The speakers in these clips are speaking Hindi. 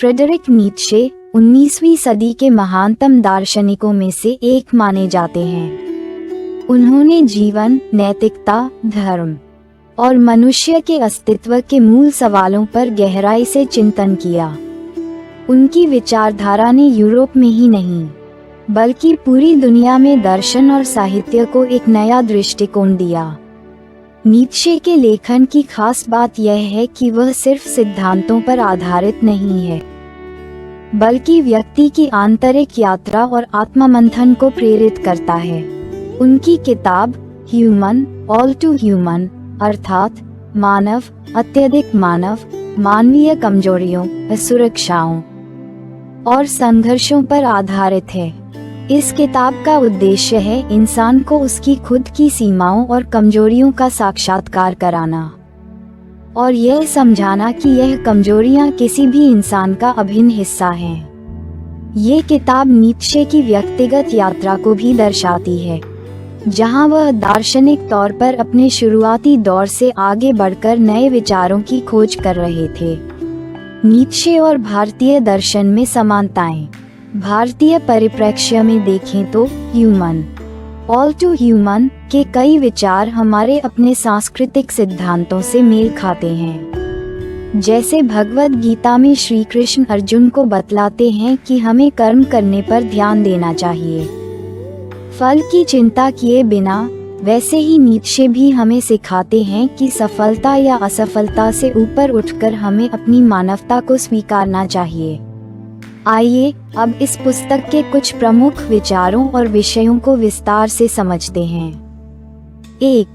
फ्रेडरिक नीत्शे 19वीं सदी के महानतम दार्शनिकों में से एक माने जाते हैं। उन्होंने जीवन, नैतिकता, धर्म और मनुष्य के अस्तित्व के मूल सवालों पर गहराई से चिंतन किया। उनकी विचारधारा ने यूरोप में ही नहीं बल्कि पूरी दुनिया में दर्शन और साहित्य को एक नया दृष्टिकोण दिया। नीत्शे के लेखन की खास बात यह है कि वह सिर्फ सिद्धांतों पर आधारित नहीं है, बल्कि व्यक्ति की आंतरिक यात्रा और आत्ममंथन को प्रेरित करता है। उनकी किताब ह्यूमन, ऑल टू ह्यूमन अर्थात मानव, अत्यधिक मानव, मानवीय कमजोरियों, असुरक्षाओं और संघर्षों पर आधारित है। इस किताब का उद्देश्य है इंसान को उसकी खुद की सीमाओं और कमजोरियों का साक्षात्कार कराना और यह समझाना कि यह कमजोरियां किसी भी इंसान का अभिन्न हिस्सा हैं। ये किताब नीत्शे की व्यक्तिगत यात्रा को भी दर्शाती है, जहां वह दार्शनिक तौर पर अपने शुरुआती दौर से आगे बढ़कर नए विचारों की खोज कर रहे थे। नीत्शे और भारतीय दर्शन में समानताएं। भारतीय परिप्रेक्ष्य में देखें तो ह्यूमन, ऑल टू ह्यूमन के कई विचार हमारे अपने सांस्कृतिक सिद्धांतों से मेल खाते हैं। जैसे भगवद गीता में श्री कृष्ण अर्जुन को बतलाते हैं कि हमें कर्म करने पर ध्यान देना चाहिए, फल की चिंता किए बिना, वैसे ही नीत्शे भी हमें सिखाते हैं कि सफलता या असफलता से ऊपर उठकर हमें अपनी मानवता को स्वीकारना चाहिए। आइए अब इस पुस्तक के कुछ प्रमुख विचारों और विषयों को विस्तार से समझते हैं। 1.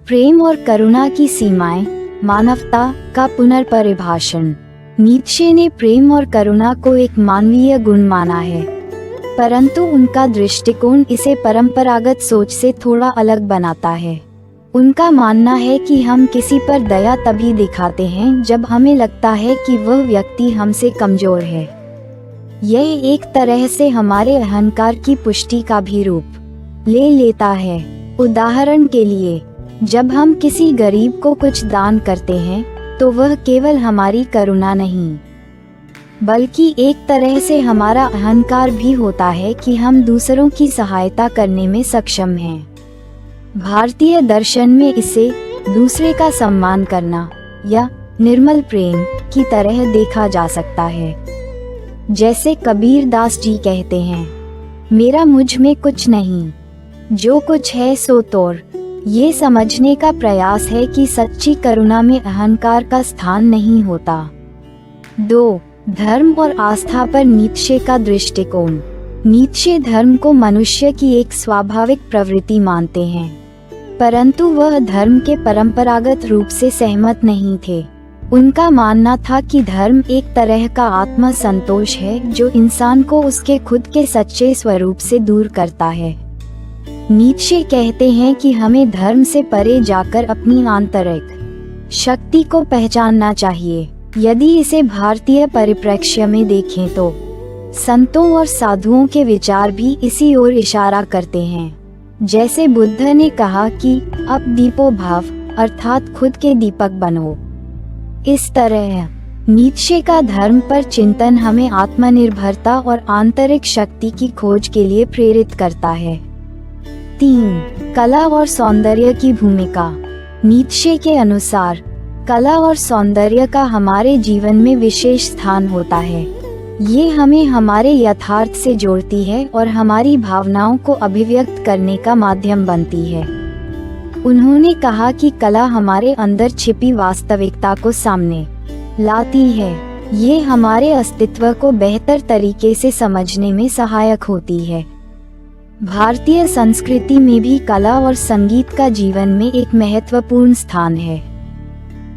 प्रेम और करुणा की सीमाएं, मानवता का पुनर्परिभाषण। नीत्शे ने प्रेम और करुणा को एक मानवीय गुण माना है, परंतु उनका दृष्टिकोण इसे परंपरागत सोच से थोड़ा अलग बनाता है। उनका मानना है कि हम किसी पर दया तभी दिखाते हैं जब हमें लगता है कि वह व्यक्ति हमसे कमजोर है। यह एक तरह से हमारे अहंकार की पुष्टि का भी रूप ले लेता है। उदाहरण के लिए, जब हम किसी गरीब को कुछ दान करते हैं तो वह केवल हमारी करुणा नहीं, बल्कि एक तरह से हमारा अहंकार भी होता है कि हम दूसरों की सहायता करने में सक्षम हैं। भारतीय दर्शन में इसे दूसरे का सम्मान करना या निर्मल प्रेम की तरह देखा जा सकता है। जैसे कबीर दास जी कहते हैं, मेरा मुझ में कुछ नहीं, जो कुछ है सो तोर। ये समझने का प्रयास है कि सच्ची करुणा में अहंकार का स्थान नहीं होता। 2. धर्म और आस्था पर नीत्शे का दृष्टिकोण। नीत्शे धर्म को मनुष्य की एक स्वाभाविक प्रवृत्ति मानते हैं, परंतु वह धर्म के परंपरागत रूप से सहमत नहीं थे। उनका मानना था कि धर्म एक तरह का आत्म संतोष है जो इंसान को उसके खुद के सच्चे स्वरूप से दूर करता है। नीत्शे कहते हैं कि हमें धर्म से परे जाकर अपनी आंतरिक शक्ति को पहचानना चाहिए। यदि इसे भारतीय परिप्रेक्ष्य में देखें तो संतों और साधुओं के विचार भी इसी ओर इशारा करते हैं। जैसे बुद्ध ने कहा कि अब दीपो भाव अर्थात खुद के दीपक बनो। इस तरह नीत्शे का धर्म पर चिंतन हमें आत्मनिर्भरता और आंतरिक शक्ति की खोज के लिए प्रेरित करता है। 3. कला और सौंदर्य की भूमिका। नीत्शे के अनुसार कला और सौंदर्य का हमारे जीवन में विशेष स्थान होता है। ये हमें हमारे यथार्थ से जोड़ती है और हमारी भावनाओं को अभिव्यक्त करने का माध्यम बनती है। उन्होंने कहा कि कला हमारे अंदर छिपी वास्तविकता को सामने लाती है। ये हमारे अस्तित्व को बेहतर तरीके से समझने में सहायक होती है। भारतीय संस्कृति में भी कला और संगीत का जीवन में एक महत्वपूर्ण स्थान है।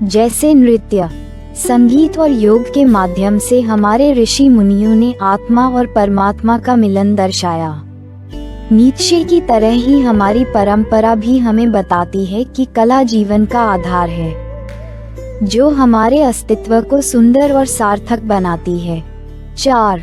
जैसे नृत्य, संगीत और योग के माध्यम से हमारे ऋषि मुनियों ने आत्मा और परमात्मा का मिलन दर्शाया। नीत्शे की तरह ही हमारी परंपरा भी हमें बताती है कि कला जीवन का आधार है, जो हमारे अस्तित्व को सुंदर और सार्थक बनाती है। 4.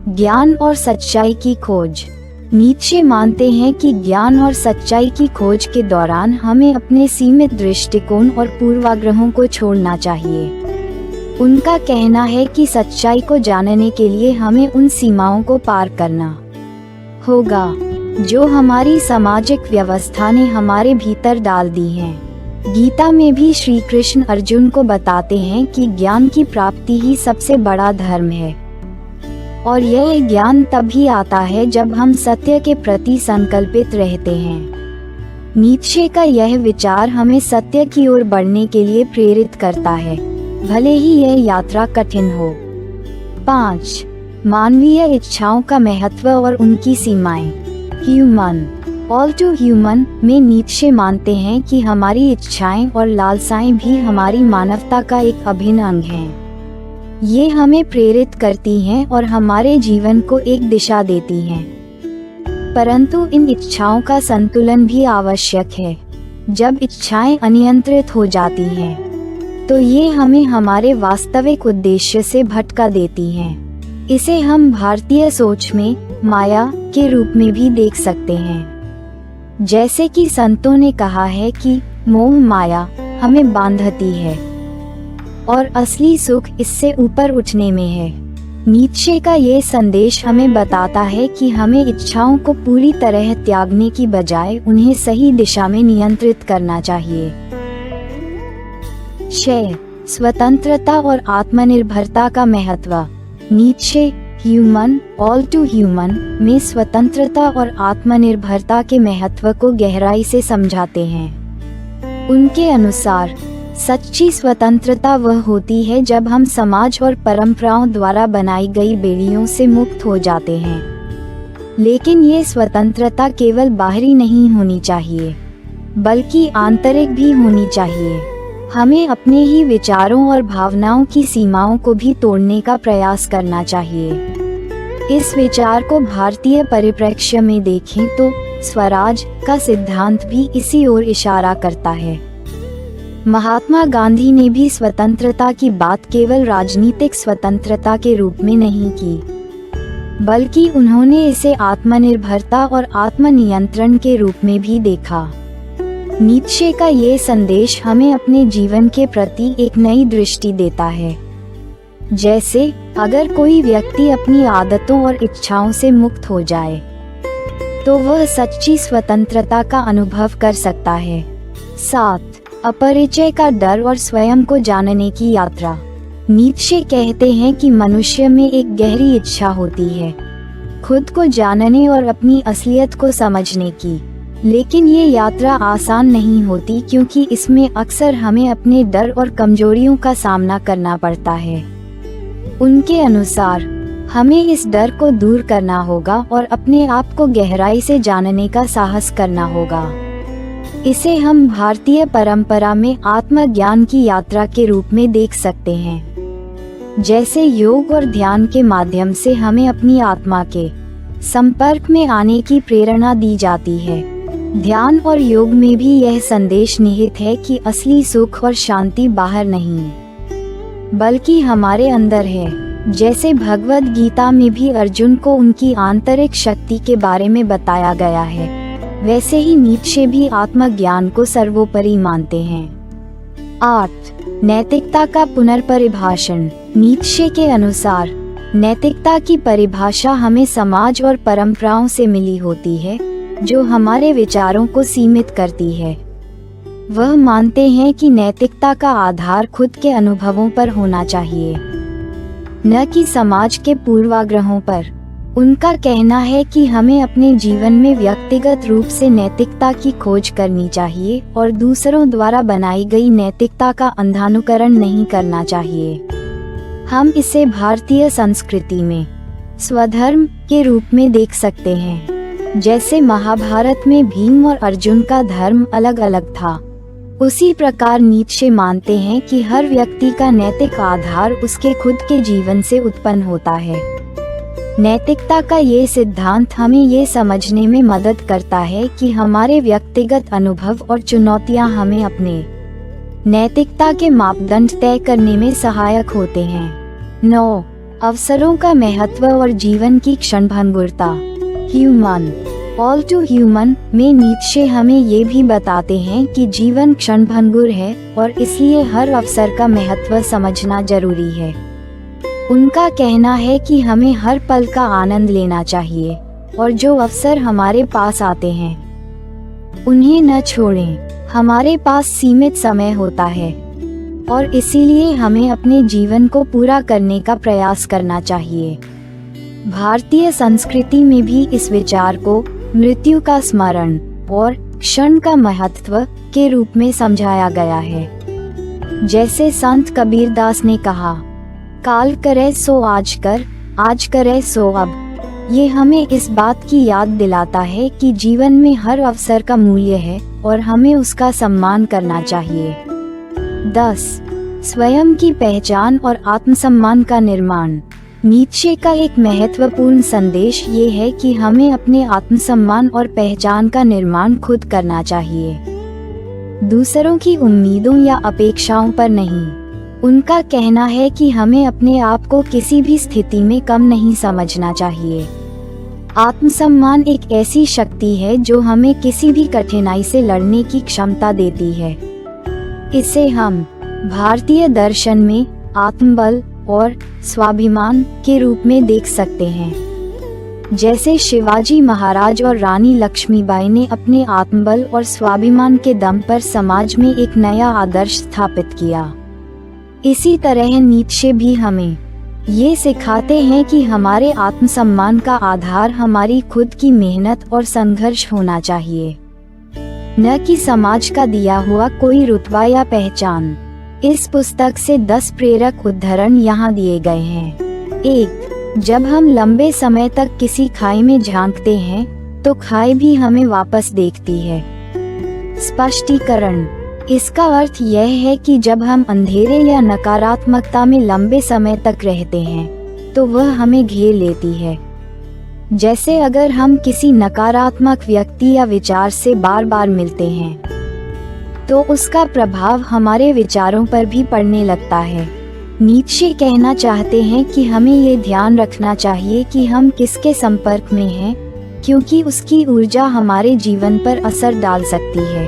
ज्ञान और सच्चाई की खोज। नीत्शे मानते हैं कि ज्ञान और सच्चाई की खोज के दौरान हमें अपने सीमित दृष्टिकोण और पूर्वाग्रहों को छोड़ना चाहिए। उनका कहना है कि सच्चाई को जानने के लिए हमें उन सीमाओं को पार करना होगा जो हमारी सामाजिक व्यवस्था ने हमारे भीतर डाल दी हैं। गीता में भी श्री कृष्ण अर्जुन को बताते हैं कि ज्ञान की प्राप्ति ही सबसे बड़ा धर्म है, और यह ज्ञान तभी आता है जब हम सत्य के प्रति संकल्पित रहते हैं। नीत्शे का यह विचार हमें सत्य की ओर बढ़ने के लिए प्रेरित करता है, भले ही यह यात्रा कठिन हो। 5. मानवीय इच्छाओं का महत्व और उनकी सीमाएं। ह्यूमन ऑल टू ह्यूमन में नीत्शे मानते हैं कि हमारी इच्छाएं और लालसाएं भी हमारी मानवता का एक अभिन्न अंग हैं। ये हमें प्रेरित करती हैं और हमारे जीवन को एक दिशा देती हैं। परंतु इन इच्छाओं का संतुलन भी आवश्यक है। जब इच्छाएं अनियंत्रित हो जाती हैं, तो ये हमें हमारे वास्तविक उद्देश्य से भटका देती हैं। इसे हम भारतीय सोच में माया के रूप में भी देख सकते हैं। जैसे कि संतों ने कहा है कि मोह माया हमें बांधती है और असली सुख इससे ऊपर उठने में है। नीत्शे का ये संदेश हमें बताता है कि हमें इच्छाओं को पूरी तरह त्यागने की बजाय उन्हें सही दिशा में नियंत्रित करना चाहिए। 6. स्वतंत्रता और आत्मनिर्भरता का महत्व। Nietzsche human all too human में स्वतंत्रता और आत्मनिर्भरता के महत्व को गहराई से समझाते हैं। उनके अनुसार सच्ची स्वतंत्रता वह होती है जब हम समाज और परंपराओं द्वारा बनाई गई बेड़ियों से मुक्त हो जाते हैं। लेकिन ये स्वतंत्रता केवल बाहरी नहीं होनी चाहिए, बल्कि आंतरिक भी होनी चाहिए। हमें अपने ही विचारों और भावनाओं की सीमाओं को भी तोड़ने का प्रयास करना चाहिए। इस विचार को भारतीय परिप्रेक्ष्य में देखें तो स्वराज का सिद्धांत भी इसी ओर इशारा करता है। महात्मा गांधी ने भी स्वतंत्रता की बात केवल राजनीतिक स्वतंत्रता के रूप में नहीं की, बल्कि उन्होंने इसे आत्मनिर्भरता और आत्मनियंत्रण के रूप में भी देखा। नीत्शे का ये संदेश हमें अपने जीवन के प्रति एक नई दृष्टि देता है। जैसे अगर कोई व्यक्ति अपनी आदतों और इच्छाओं से मुक्त हो जाए, तो वह सच्ची स्वतंत्रता का अनुभव कर सकता है। 7. अपरिचय का डर और स्वयं को जानने की यात्रा। नीत्शे कहते हैं कि मनुष्य में एक गहरी इच्छा होती है खुद को जानने और अपनी असलियत को समझने की, लेकिन ये यात्रा आसान नहीं होती क्योंकि इसमें अक्सर हमें अपने डर और कमजोरियों का सामना करना पड़ता है। उनके अनुसार हमें इस डर को दूर करना होगा और अपने आप को गहराई से जानने का साहस करना होगा। इसे हम भारतीय परंपरा में आत्मज्ञान की यात्रा के रूप में देख सकते हैं। जैसे योग और ध्यान के माध्यम से हमें अपनी आत्मा के संपर्क में आने की प्रेरणा दी जाती है। ध्यान और योग में भी यह संदेश निहित है कि असली सुख और शांति बाहर नहीं, बल्कि हमारे अंदर है। जैसे भगवद गीता में भी अर्जुन को उनकी आंतरिक शक्ति के बारे में बताया गया है, वैसे ही नीत्शे भी आत्मज्ञान को सर्वोपरि मानते हैं। 8. नैतिकता का पुनर्परिभाषण। नीत्शे के अनुसार नैतिकता की परिभाषा हमें समाज और परंपराओं से मिली होती है जो हमारे विचारों को सीमित करती है। वह मानते हैं कि नैतिकता का आधार खुद के अनुभवों पर होना चाहिए, न कि समाज के पूर्वाग्रहों पर। उनका कहना है कि हमें अपने जीवन में व्यक्तिगत रूप से नैतिकता की खोज करनी चाहिए और दूसरों द्वारा बनाई गई नैतिकता का अंधानुकरण नहीं करना चाहिए। हम इसे भारतीय संस्कृति में स्वधर्म के रूप में देख सकते हैं। जैसे महाभारत में भीम और अर्जुन का धर्म अलग अलग था, उसी प्रकार नीत्शे मानते हैं कि हर व्यक्ति का नैतिक आधार उसके खुद के जीवन से उत्पन्न होता है। नैतिकता का ये सिद्धांत हमें ये समझने में मदद करता है कि हमारे व्यक्तिगत अनुभव और चुनौतियां हमें अपने नैतिकता के मापदंड तय करने में सहायक होते हैं। 9. अवसरों का महत्व और जीवन की क्षणभंगुरता। ह्यूमन ऑल टू ह्यूमन में नीत्शे हमें ये भी बताते हैं कि जीवन क्षणभंगुर है और इसलिए हर अवसर का महत्व समझना जरूरी है। उनका कहना है कि हमें हर पल का आनंद लेना चाहिए और जो अवसर हमारे पास आते हैं उन्हें न छोड़ें। हमारे पास सीमित समय होता है और इसीलिए हमें अपने जीवन को पूरा करने का प्रयास करना चाहिए। भारतीय संस्कृति में भी इस विचार को मृत्यु का स्मरण और क्षण का महत्व के रूप में समझाया गया है। जैसे संत कबीरदास ने कहा, काल करे सो आज करे सो अब। ये हमें इस बात की याद दिलाता है कि जीवन में हर अवसर का मूल्य है और हमें उसका सम्मान करना चाहिए। 10. स्वयं की पहचान और आत्मसम्मान का निर्माण। नीत्शे का एक महत्वपूर्ण संदेश ये है कि हमें अपने आत्मसम्मान और पहचान का निर्माण खुद करना चाहिए, दूसरों की उम्मीदों या अपेक्षाओं पर नहीं। उनका कहना है कि हमें अपने आप को किसी भी स्थिति में कम नहीं समझना चाहिए। आत्मसम्मान एक ऐसी शक्ति है जो हमें किसी भी कठिनाई से लड़ने की क्षमता देती है। इसे हम भारतीय दर्शन में आत्मबल और स्वाभिमान के रूप में देख सकते हैं। जैसे शिवाजी महाराज और रानी लक्ष्मीबाई ने अपने आत्मबल और स्वाभिमान के दम पर समाज में एक नया आदर्श स्थापित किया, इसी तरह नीत्शे भी हमें ये सिखाते हैं कि हमारे आत्मसम्मान का आधार हमारी खुद की मेहनत और संघर्ष होना चाहिए, न कि समाज का दिया हुआ कोई रुतबा या पहचान। इस पुस्तक से 10 प्रेरक उद्धरण यहाँ दिए गए हैं। 1. जब हम लंबे समय तक किसी खाई में झांकते हैं तो खाई भी हमें वापस देखती है। स्पष्टीकरण। इसका अर्थ यह है कि जब हम अंधेरे या नकारात्मकता में लंबे समय तक रहते हैं तो वह हमें घेर लेती है। जैसे अगर हम किसी नकारात्मक व्यक्ति या विचार से बार बार मिलते हैं तो उसका प्रभाव हमारे विचारों पर भी पड़ने लगता है। नीत्शे कहना चाहते हैं कि हमें ये ध्यान रखना चाहिए कि हम किसके संपर्क में हैं, क्योंकि उसकी ऊर्जा हमारे जीवन पर असर डाल सकती है।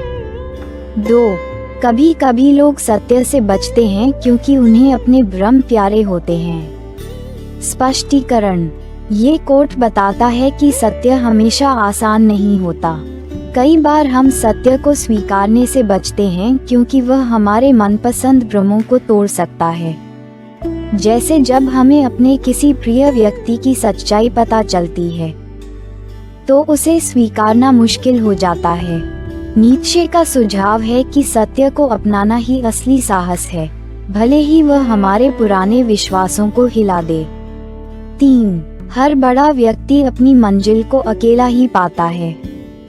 2. कभी कभी लोग सत्य से बचते हैं क्योंकि उन्हें अपने भ्रम प्यारे होते हैं। स्पष्टीकरण। ये कोट बताता है कि सत्य हमेशा आसान नहीं होता। कई बार हम सत्य को स्वीकारने से बचते हैं क्योंकि वह हमारे मनपसंद भ्रमों को तोड़ सकता है। जैसे जब हमें अपने किसी प्रिय व्यक्ति की सच्चाई पता चलती है तो उसे स्वीकारना मुश्किल हो जाता है। नीत्शे का सुझाव है कि सत्य को अपनाना ही असली साहस है, भले ही वह हमारे पुराने विश्वासों को हिला दे। 3. हर बड़ा व्यक्ति अपनी मंजिल को अकेला ही पाता है।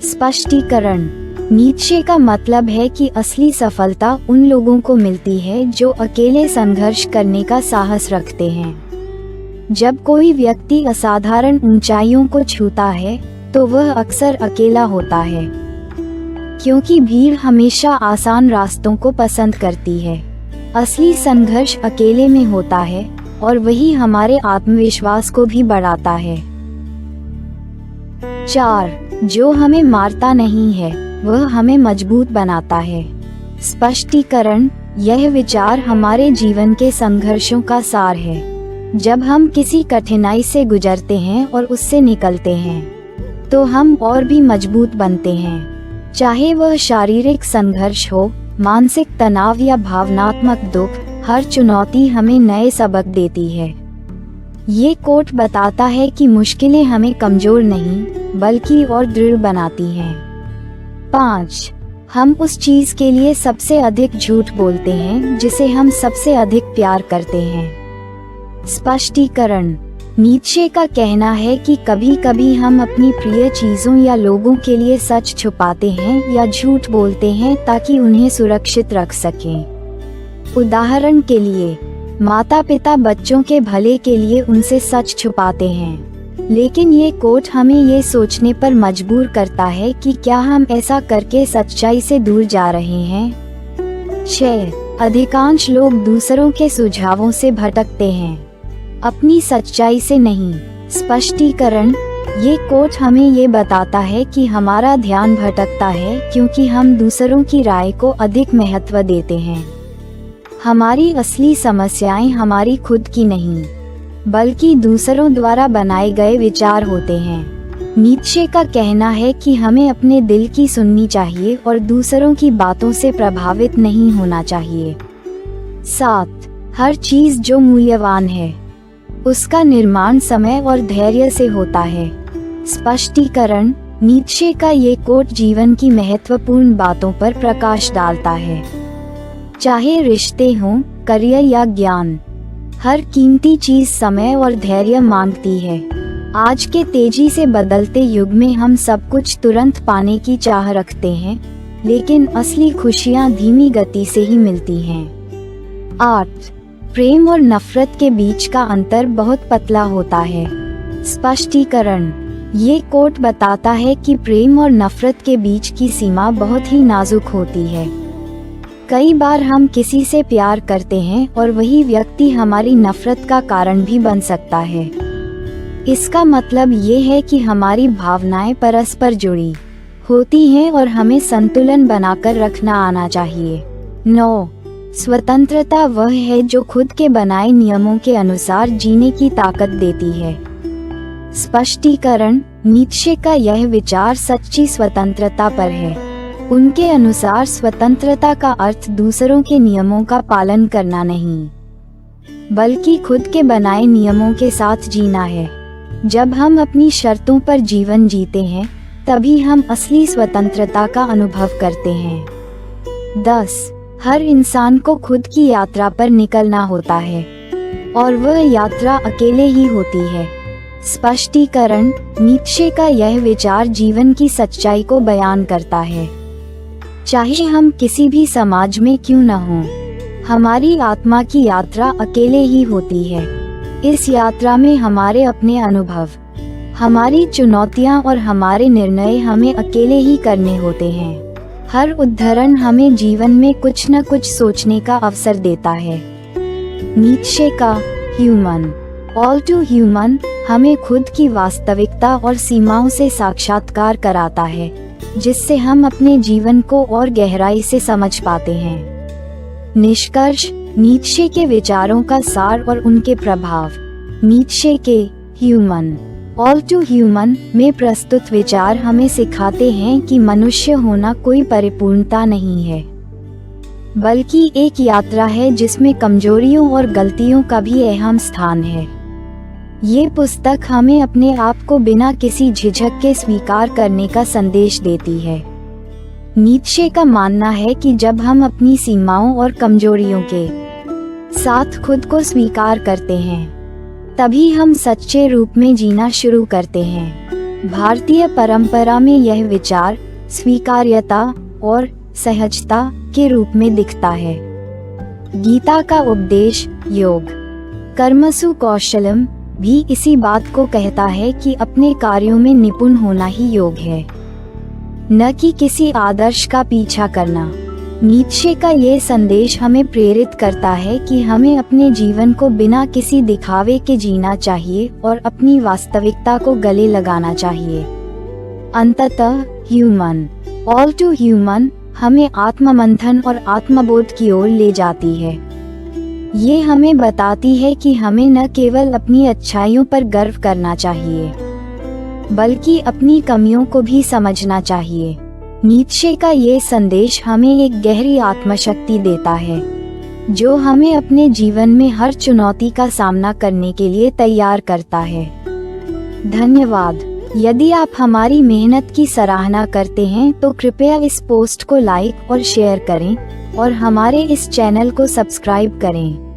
स्पष्टीकरण। नीत्शे का मतलब है कि असली सफलता उन लोगों को मिलती है जो अकेले संघर्ष करने का साहस रखते हैं। जब कोई व्यक्ति असाधारण ऊंचाइयों को छूता है तो वह अक्सर अकेला होता है, क्योंकि भीड़ हमेशा आसान रास्तों को पसंद करती है। असली संघर्ष अकेले में होता है और वही हमारे आत्मविश्वास को भी बढ़ाता है। 4. जो हमें मारता नहीं है वह हमें मजबूत बनाता है। स्पष्टीकरण। यह विचार हमारे जीवन के संघर्षों का सार है। जब हम किसी कठिनाई से गुजरते हैं और उससे निकलते हैं तो हम और भी मजबूत बनते हैं। चाहे वह शारीरिक संघर्ष हो, मानसिक तनाव या भावनात्मक दुख, हर चुनौती हमें नए सबक देती है। ये कोट बताता है कि मुश्किलें हमें कमजोर नहीं बल्कि और दृढ़ बनाती हैं। 5. हम उस चीज के लिए सबसे अधिक झूठ बोलते हैं जिसे हम सबसे अधिक प्यार करते हैं। स्पष्टीकरण। नीत्शे का कहना है कि कभी कभी हम अपनी प्रिय चीजों या लोगों के लिए सच छुपाते हैं या झूठ बोलते हैं ताकि उन्हें सुरक्षित रख सकें। उदाहरण के लिए, माता पिता बच्चों के भले के लिए उनसे सच छुपाते हैं, लेकिन ये कोट हमें ये सोचने पर मजबूर करता है कि क्या हम ऐसा करके सच्चाई से दूर जा रहे हैं। 6. अधिकांश लोग दूसरों के सुझावों से भटकते हैं, अपनी सच्चाई से नहीं। स्पष्टीकरण। ये कोट हमें ये बताता है कि हमारा ध्यान भटकता है क्योंकि हम दूसरों की राय को अधिक महत्व देते हैं। हमारी असली समस्याएं हमारी खुद की नहीं, बल्कि दूसरों द्वारा बनाए गए विचार होते हैं। नीत्शे का कहना है कि हमें अपने दिल की सुननी चाहिए और दूसरों की बातों से प्रभावित नहीं होना चाहिए। 7. हर चीज जो मूल्यवान है, उसका निर्माण समय और धैर्य से होता है। स्पष्टीकरण: नीत्शे का ये कोट जीवन की महत्वपूर्ण बातों पर प्रकाश डालता है। चाहे रिश्ते हों, करियर या ज्ञान, हर कीमती चीज समय और धैर्य मांगती है। आज के तेजी से बदलते युग में हम सब कुछ तुरंत पाने की चाह रखते हैं, लेकिन असली खुशियां धीमी गति से ही मिलती हैं। 8. प्रेम और नफरत के बीच का अंतर बहुत पतला होता है। स्पष्टीकरण: ये कोट बताता है कि प्रेम और नफरत के बीच की सीमा बहुत ही नाजुक होती है। कई बार हम किसी से प्यार करते हैं और वही व्यक्ति हमारी नफरत का कारण भी बन सकता है। इसका मतलब ये है कि हमारी भावनाएं परस्पर जुड़ी होती हैं और हमें संतुलन बनाकर रखना आना चाहिए। 9. स्वतंत्रता वह है जो खुद के बनाए नियमों के अनुसार जीने की ताकत देती है। स्पष्टीकरण: नीत्शे का यह विचार सच्ची स्वतंत्रता पर है। उनके अनुसार स्वतंत्रता का अर्थ दूसरों के नियमों का पालन करना नहीं, बल्कि खुद के बनाए नियमों के साथ जीना है। जब हम अपनी शर्तों पर जीवन जीते हैं, तभी हम असली स्वतंत्रता का अनुभव करते हैं। 10. हर इंसान को खुद की यात्रा पर निकलना होता है और वह यात्रा अकेले ही होती है। स्पष्टीकरण: नीत्शे का यह विचार जीवन की सच्चाई को बयान करता है। चाहे हम किसी भी समाज में क्यों न हों, हमारी आत्मा की यात्रा अकेले ही होती है। इस यात्रा में हमारे अपने अनुभव, हमारी चुनौतियां और हमारे निर्णय हमें अकेले ही करने होते हैं। हर उद्धरण हमें जीवन में कुछ न कुछ सोचने का अवसर देता है। नीत्शे का ह्यूमन ऑल टू ह्यूमन हमें खुद की वास्तविकता और सीमाओं से साक्षात्कार कराता है, जिससे हम अपने जीवन को और गहराई से समझ पाते हैं। निष्कर्ष: नीत्शे के विचारों का सार और उनके प्रभाव। नीत्शे के ह्यूमन ऑल टू ह्यूमन में प्रस्तुत विचार हमें सिखाते हैं कि मनुष्य होना कोई परिपूर्णता नहीं है, बल्कि एक यात्रा है जिसमें कमजोरियों और गलतियों का भी अहम स्थान है। ये पुस्तक हमें अपने आप को बिना किसी झिझक के स्वीकार करने का संदेश देती है। नीत्शे का मानना है कि जब हम अपनी सीमाओं और कमजोरियों के साथ खुद को स्वीकार करते हैं, तभी हम सच्चे रूप में जीना शुरू करते हैं। भारतीय परंपरा में यह विचार स्वीकार्यता और सहजता के रूप में दिखता है। गीता का उपदेश योग कर्मसु कौशलम भी इसी बात को कहता है कि अपने कार्यों में निपुण होना ही योग है, न कि किसी आदर्श का पीछा करना। नीत्शे का ये संदेश हमें प्रेरित करता है कि हमें अपने जीवन को बिना किसी दिखावे के जीना चाहिए और अपनी वास्तविकता को गले लगाना चाहिए। अंततः ह्यूमन ऑल टू ह्यूमन हमें आत्ममंथन और आत्मबोध की ओर ले जाती है। ये हमें बताती है कि हमें न केवल अपनी अच्छाइयों पर गर्व करना चाहिए, बल्कि अपनी कमियों को भी समझना चाहिए। नीत्शे का ये संदेश हमें एक गहरी आत्मशक्ति देता है, जो हमें अपने जीवन में हर चुनौती का सामना करने के लिए तैयार करता है। धन्यवाद। यदि आप हमारी मेहनत की सराहना करते हैं तो कृपया इस पोस्ट को लाइक और शेयर करें और हमारे इस चैनल को सब्सक्राइब करें।